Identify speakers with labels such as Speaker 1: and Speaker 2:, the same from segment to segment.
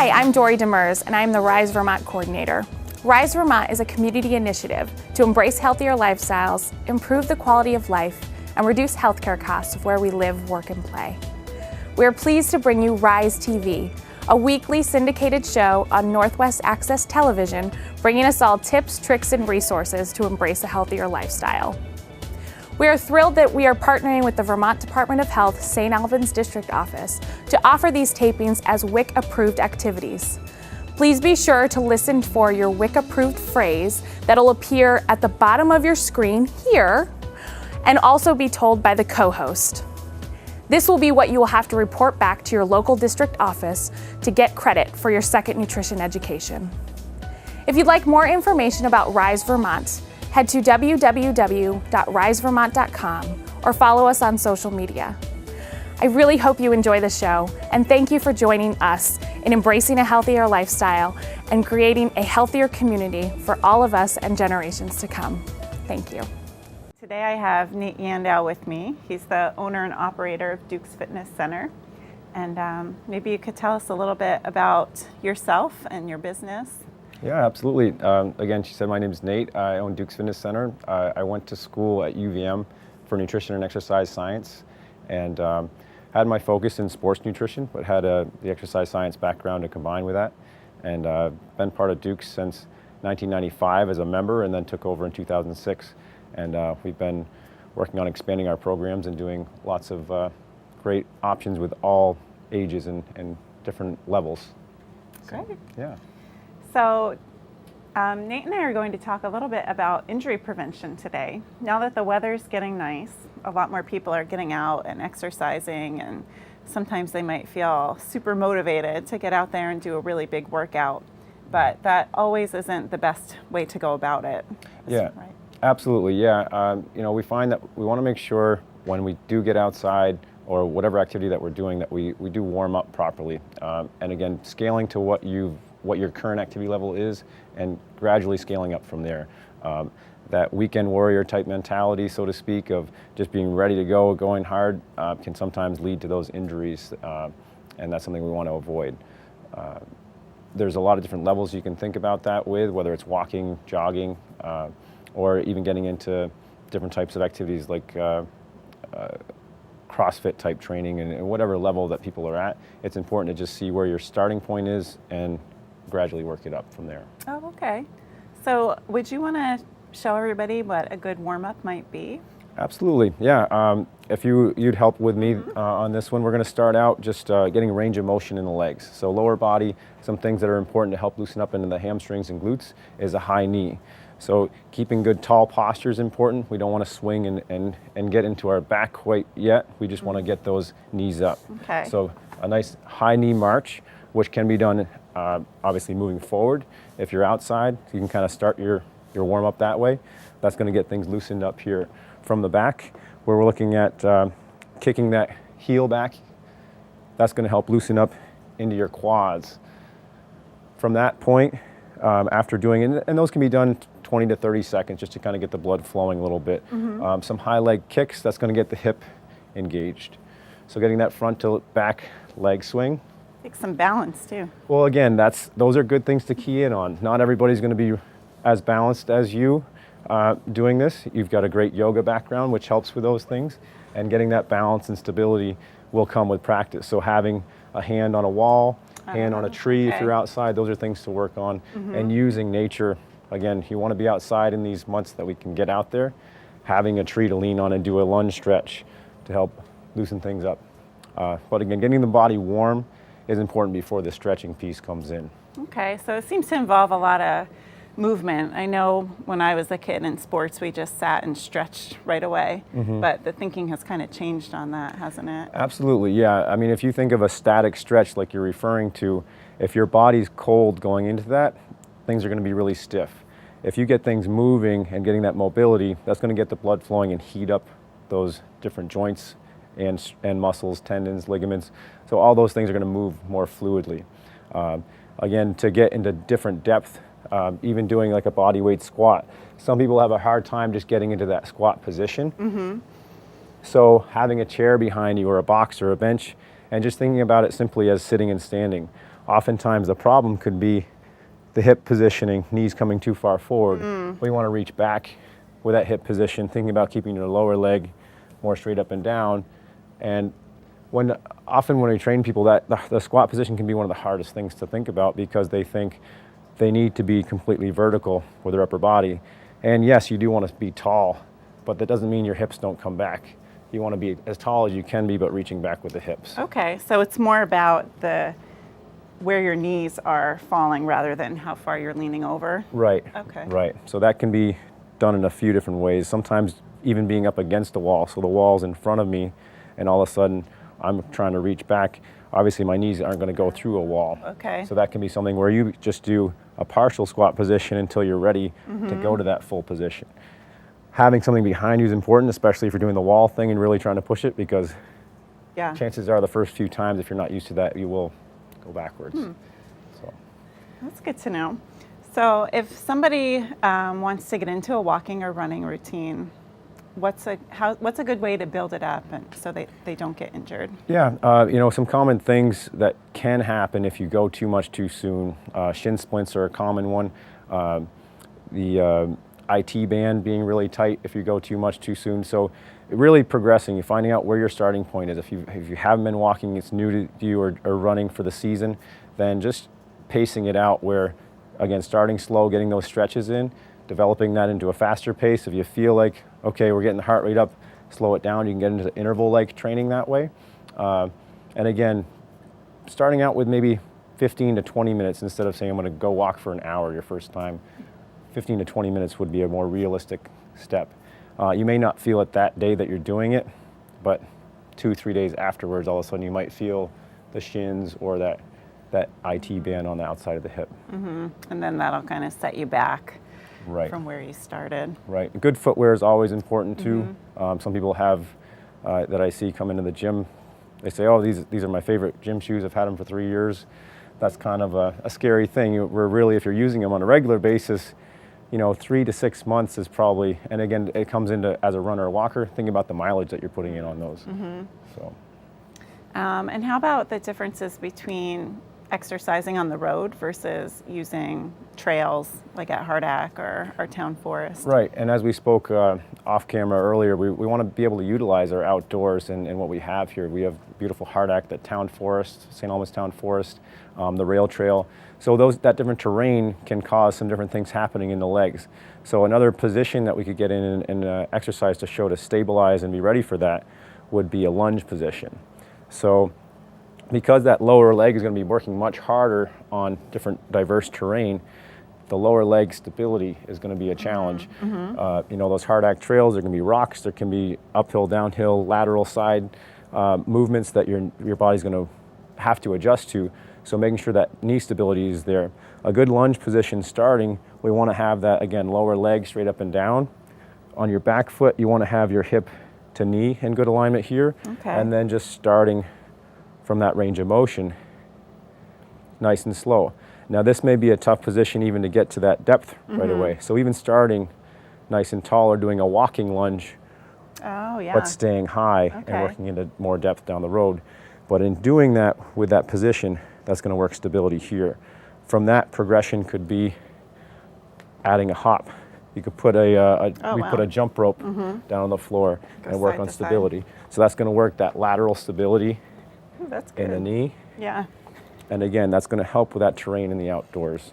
Speaker 1: Hi, I'm DEMERS, and I'm the Rise Vermont coordinator. Rise Vermont is a community initiative to embrace healthier lifestyles, improve the quality of life, and reduce healthcare costs of where we live, work, and play. We are pleased to bring you Rise TV, a weekly syndicated show on Northwest Access Television, bringing us all tips, tricks, and resources to embrace a healthier lifestyle. We are thrilled that we are partnering with the Vermont Department of Health St. Albans District Office to offer these tapings as WIC-approved activities. Please be sure to listen for your WIC-approved phrase that'll appear at the bottom of your screen here and also be told by the co-host. This will be what you will have to report back to your local district office to get credit for your second nutrition education. If you'd like more information about Rise Vermont, head to www.risevermont.com or follow us on social media. I really hope you enjoy the show, and thank you for joining us in embracing a healthier lifestyle and creating a healthier community for all of us and generations to come. Thank you.
Speaker 2: Today I have Nate Yandow with me. He's the owner and operator of Duke's Fitness Center. And maybe you could tell us a little bit about yourself and your business.
Speaker 3: Yeah, absolutely. Again, she said my name is Nate. I own Duke's Fitness Center. I went to school at UVM for nutrition and exercise science, and had my focus in sports nutrition, but had the exercise science background to combine with that. And been part of Duke's since 1995 as a member, and then took over in 2006. And we've been working on expanding our programs and doing lots of great options with all ages and different levels.
Speaker 2: Great.
Speaker 3: Yeah.
Speaker 2: So Nate and I are going to talk a little bit about injury prevention today. Now that the weather's getting nice, a lot more people are getting out and exercising, and sometimes they might feel super motivated to get out there and do a really big workout, but that always isn't the best way to go about it.
Speaker 3: Yeah,
Speaker 2: right?
Speaker 3: Absolutely, yeah. We find that we want to make sure when we do get outside or whatever activity that we're doing that we do warm up properly. And again, scaling to what your current activity level is and gradually scaling up from there. That weekend warrior type mentality, so to speak, of just being ready to go, going hard, can sometimes lead to those injuries, and that's something we want to avoid. There's a lot of different levels you can think about that with, whether it's walking, jogging, or even getting into different types of activities like CrossFit type training, and whatever level that people are at. It's important to just see where your starting point is and gradually work it up from there.
Speaker 2: Oh, okay. So would you want to show everybody what a good warm-up might be?
Speaker 3: Absolutely, yeah. If you'd help with me on this one, we're going to start out just getting range of motion in the legs. So lower body, some things that are important to help loosen up into the hamstrings and glutes is a high knee. So keeping good tall posture is important. We don't want to swing and get into our back quite yet. We just want to get those knees up.
Speaker 2: Okay.
Speaker 3: So a nice high knee march, which can be done obviously moving forward. If you're outside, you can kind of start your warm up that way. That's going to get things loosened up here. From the back, where we're looking at kicking that heel back, that's going to help loosen up into your quads. From that point, after doing it, and those can be done 20 to 30 seconds just to kind of get the blood flowing a little bit. Some high leg kicks, that's going to get the hip engaged. So getting that front to back leg swing.
Speaker 2: Take some balance too.
Speaker 3: Well, again, those are good things to key in on. Not everybody's going to be as balanced as you doing this. You've got a great yoga background, which helps with those things, and getting that balance and stability will come with practice. So having a hand on a wall, hand on a tree if you're outside, those are things to work on. And using nature, again, you want to be outside in these months that we can get out there, having a tree to lean on and do a lunge stretch to help loosen things up. But again, getting the body warm is important before the stretching piece comes in.
Speaker 2: Okay, so it seems to involve a lot of movement. I know when I was a kid in sports, we just sat and stretched right away, but the thinking has kind of changed on that, hasn't it?
Speaker 3: Absolutely, yeah. I mean, if you think of a static stretch like you're referring to, if your body's cold going into that, things are going to be really stiff. If you get things moving and getting that mobility, that's going to get the blood flowing and heat up those different joints and muscles, tendons, ligaments. So all those things are going to move more fluidly. Again, to get into different depth, even doing like a body weight squat. Some people have a hard time just getting into that squat position. So having a chair behind you or a box or a bench and just thinking about it simply as sitting and standing. oftentimes the problem could be the hip positioning, knees coming too far forward. We want to reach back with that hip position, thinking about keeping your lower leg more straight up and down. And often when we train people, that the squat position can be one of the hardest things to think about, because they think they need to be completely vertical with their upper body. And yes, you do want to be tall, but that doesn't mean your hips don't come back. You want to be as tall as you can be, but reaching back with the hips.
Speaker 2: Okay, so it's more about where your knees are falling rather than how far you're leaning over.
Speaker 3: Right.
Speaker 2: Okay.
Speaker 3: Right. So that can be done in a few different ways. Sometimes even being up against the wall, so the wall's in front of me, and all of a sudden I'm trying to reach back. Obviously my knees aren't going to go through a wall.
Speaker 2: Okay.
Speaker 3: So that can be something where you just do a partial squat position until you're ready to go to that full position. Having something behind you is important, especially if you're doing the wall thing and really trying to push it, because chances are the first few times, if you're not used to that, you will go backwards. So.
Speaker 2: That's good to know. So if somebody wants to get into a walking or running routine, what's a good way to build it up and so they don't get injured?
Speaker 3: Yeah, some common things that can happen if you go too much too soon. Shin splints are a common one. The IT band being really tight if you go too much too soon. So really progressing, you're finding out where your starting point is. If you haven't been walking, it's new to you, or running for the season, then just pacing it out where, again, starting slow, getting those stretches in, developing that into a faster pace. If you feel like, okay, we're getting the heart rate up, slow it down. You can get into the interval-like training that way. And again, starting out with maybe 15 to 20 minutes instead of saying I'm going to go walk for an hour your first time. 15 to 20 minutes would be a more realistic step. You may not feel it that day that you're doing it, but 2-3 days afterwards, all of a sudden you might feel the shins or that IT band on the outside of the hip.
Speaker 2: And then that'll kind of set you back from where you started.
Speaker 3: Right. Good footwear is always important too. Some people have, that I see come into the gym, they say, oh, these are my favorite gym shoes. I've had them for 3 years. That's kind of a scary thing. Where really, if you're using them on a regular basis, 3 to 6 months is probably, and again, it comes into as a runner or walker, think about the mileage that you're putting in on those. So.
Speaker 2: And how about the differences between exercising on the road versus using trails like at Hardack or our town forest? Right,
Speaker 3: and as we spoke off camera earlier, we want to be able to utilize our outdoors and what we have here. We have beautiful Hardack, the town forest, St. Almas Town Forest, the rail trail. So that different terrain can cause some different things happening in the legs. So another position that we could get in and exercise to show to stabilize and be ready for that would be a lunge position. So because that lower leg is going to be working much harder on different diverse terrain, the lower leg stability is going to be a challenge. Those Hardack trails, there can be rocks, there can be uphill, downhill, lateral side movements that your body's going to have to adjust to. So making sure that knee stability is there. A good lunge position starting, we want to have that, again, lower leg straight up and down. On your back foot, you want to have your hip to knee in good alignment here. And then just starting from that range of motion, nice and slow. Now this may be a tough position even to get to that depth right away. So even starting nice and tall or doing a walking lunge, but staying high and working into more depth down the road. But in doing that with that position, that's going to work stability here. From that, progression could be adding a hop. You could put put a jump rope down on the floor and work on stability. So that's going to work that lateral stability in the knee.
Speaker 2: Yeah.
Speaker 3: And again, that's going to help with that terrain in the outdoors.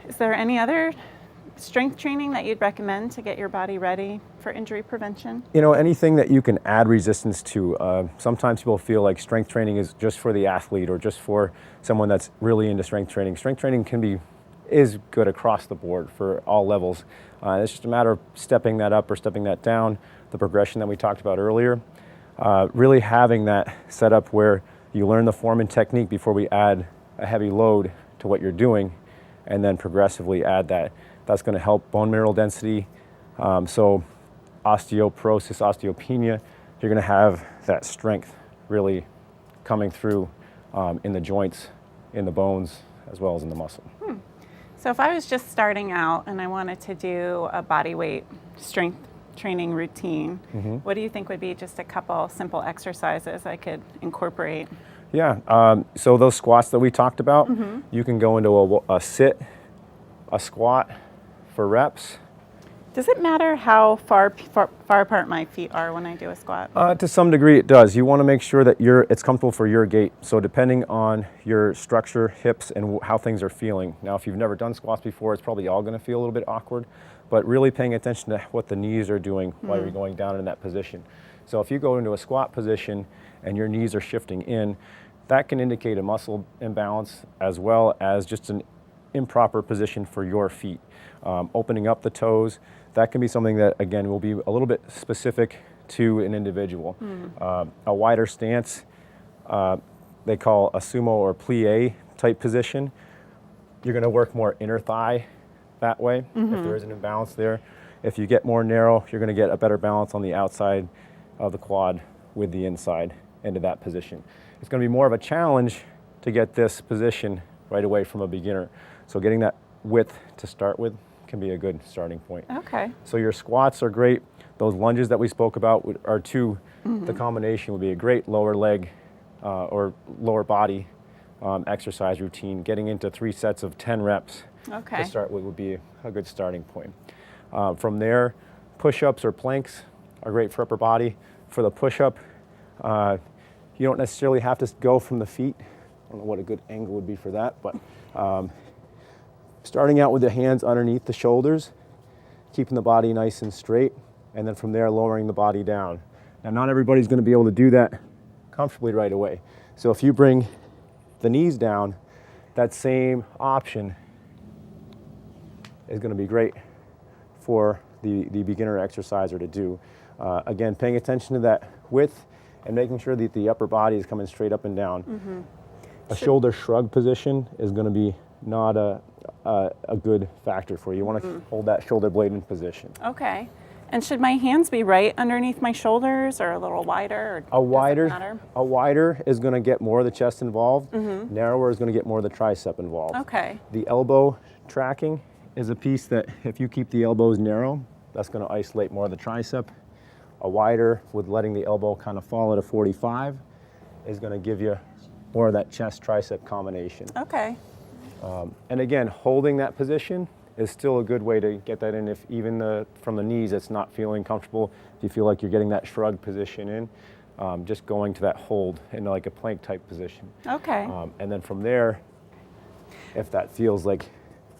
Speaker 2: Is there any other strength training that you'd recommend to get your body ready for injury prevention?
Speaker 3: Anything that you can add resistance to. Sometimes people feel like strength training is just for the athlete or just for someone that's really into strength training. Strength training is good across the board for all levels. It's just a matter of stepping that up or stepping that down, the progression that we talked about earlier. Really having that set up where you learn the form and technique before we add a heavy load to what you're doing, and then progressively add that. That's going to help bone mineral density. So osteoporosis, osteopenia, you're going to have that strength really coming through in the joints, in the bones, as well as in the muscle.
Speaker 2: So if I was just starting out and I wanted to do a body weight strength training routine, what do you think would be just a couple simple exercises I could incorporate?
Speaker 3: Yeah, so those squats that we talked about, you can go into a sit, a squat for reps.
Speaker 2: Does it matter how far apart my feet are when I do a squat?
Speaker 3: To some degree it does. You want to make sure that it's comfortable for your gait. So depending on your structure, hips, and how things are feeling. Now if you've never done squats before, it's probably all going to feel a little bit awkward, but really paying attention to what the knees are doing while you're going down in that position. So if you go into a squat position and your knees are shifting in, that can indicate a muscle imbalance as well as just an improper position for your feet. Opening up the toes, that can be something that, again, will be a little bit specific to an individual. A wider stance, they call a sumo or plie type position. You're going to work more inner thigh that way if there is an imbalance there. If you get more narrow, you're going to get a better balance on the outside of the quad with the inside into that position. It's going to be more of a challenge to get this position right away from a beginner. So getting that width to start with can be a good starting point.
Speaker 2: Okay.
Speaker 3: So your squats are great. Those lunges that we spoke about are two. The combination would be a great lower leg or lower body exercise routine. Getting into 3 sets of 10 reps to start with would be a good starting point. From there, push-ups or planks are great for upper body. For the push-up, you don't necessarily have to go from the feet. I don't know what a good angle would be for that, but starting out with the hands underneath the shoulders, keeping the body nice and straight, and then from there lowering the body down. Now not everybody's going to be able to do that comfortably right away. So if you bring the knees down, that same option is going to be great for the beginner exerciser to do. Again, paying attention to that width and making sure that the upper body is coming straight up and down. A shoulder shrug position is going to be not a good factor for you. You want to hold that shoulder blade in position.
Speaker 2: Okay. And should my hands be right underneath my shoulders or a little wider? Or does it matter?
Speaker 3: A wider is going to get more of the chest involved. Narrower is going to get more of the tricep involved.
Speaker 2: Okay.
Speaker 3: The elbow tracking is a piece that if you keep the elbows narrow, that's going to isolate more of the tricep. A wider with letting the elbow kind of fall at a 45 is going to give you more of that chest tricep combination.
Speaker 2: Okay.
Speaker 3: And again, holding that position is still a good way to get that in. If even from the knees it's not feeling comfortable, if you feel like you're getting that shrug position in, just going to that hold in like a plank type position.
Speaker 2: Okay.
Speaker 3: And then from there, if that feels like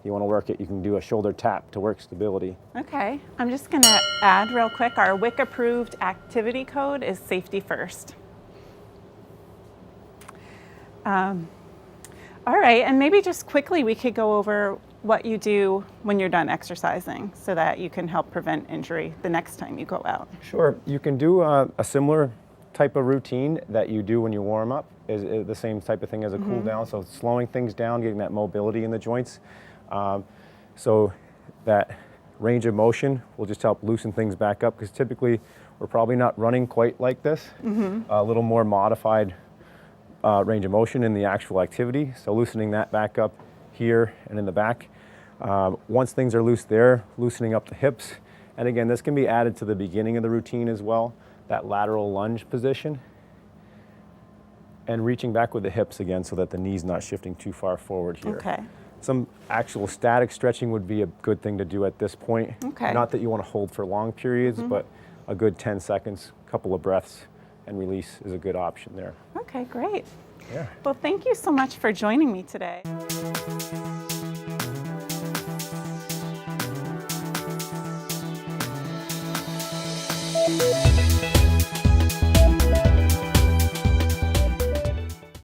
Speaker 3: you want to work it, you can do a shoulder tap to work stability.
Speaker 2: Okay. I'm just going to add real quick, our WIC approved activity code is safety first. All right, and maybe just quickly we could go over what you do when you're done exercising so that you can help prevent injury the next time you go out.
Speaker 3: Sure, you can do a similar type of routine that you do when you warm up, is the same type of thing as a cool down, so slowing things down, getting that mobility in the joints. So that range of motion will just help loosen things back up, because typically we're probably not running quite like this, a little more modified range of motion in the actual activity. So loosening that back up here and in the back. Once things are loose there, loosening up the hips. And again, this can be added to the beginning of the routine as well, that lateral lunge position. And reaching back with the hips again so that the knee's not shifting too far forward here.
Speaker 2: Okay.
Speaker 3: Some actual static stretching would be a good thing to do at this point.
Speaker 2: Okay.
Speaker 3: Not that you want to hold for long periods, but a good 10 seconds, couple of breaths, and release is a good option there.
Speaker 2: Okay, great.
Speaker 3: Yeah.
Speaker 2: Well, thank you so much for joining me today.